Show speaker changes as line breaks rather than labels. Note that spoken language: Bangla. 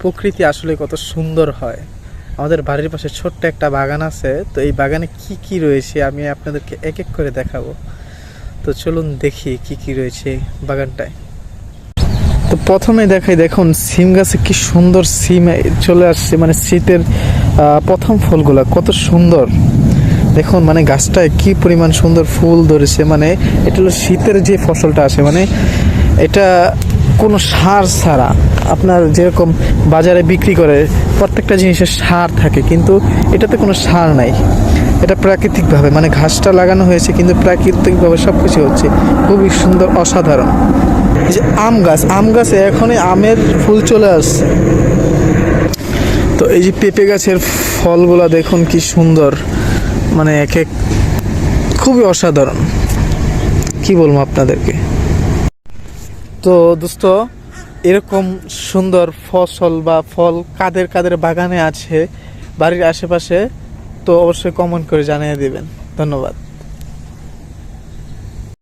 প্রকৃতি আসলে কত সুন্দর হয়। আমাদের বাড়ির পাশে ছোট্ট একটা বাগান আছে, তো এই বাগানে কি কি রয়েছে আমি আপনাদেরকে এক এক করে দেখাবো। তো চলুন দেখি কি কি রয়েছে বাগানটায়। তো প্রথমে দেখাই, দেখুন সিম গাছে কি সুন্দর সিম চলে আসছে, মানে শীতের প্রথম ফুলগুলা কত সুন্দর। দেখুন মানে গাছটায় কি পরিমাণ সুন্দর ফুল ধরেছে, মানে এটা হলো শীতের যে ফসলটা আসে, মানে এটা কোনো সার ছাড়া। আপনার যেরকম বাজারে বিক্রি করে প্রত্যেকটা জিনিসের সার থাকে, কিন্তু এটাতে কোনো সার নাই। এটা প্রাকৃতিকভাবে, মানে ঘাসটা লাগানো হয়েছে কিন্তু প্রাকৃতিকভাবে সব কিছু হচ্ছে, খুবই সুন্দর, অসাধারণ। এই যে আম গাছে এখনই আমের ফুল চলে আসছে। তো এই যে পেঁপে গাছের ফলগুলা দেখুন কি সুন্দর, মানে এক এক খুবই অসাধারণ, কি বলবো আপনাদেরকে। তো দোস্ত, এরকম সুন্দর ফসল বা ফল কাদের কাদের বাগানে আছে বাড়ির আশেপাশে, তো অবশ্যই কমেন্ট করে জানিয়ে দিবেন। ধন্যবাদ।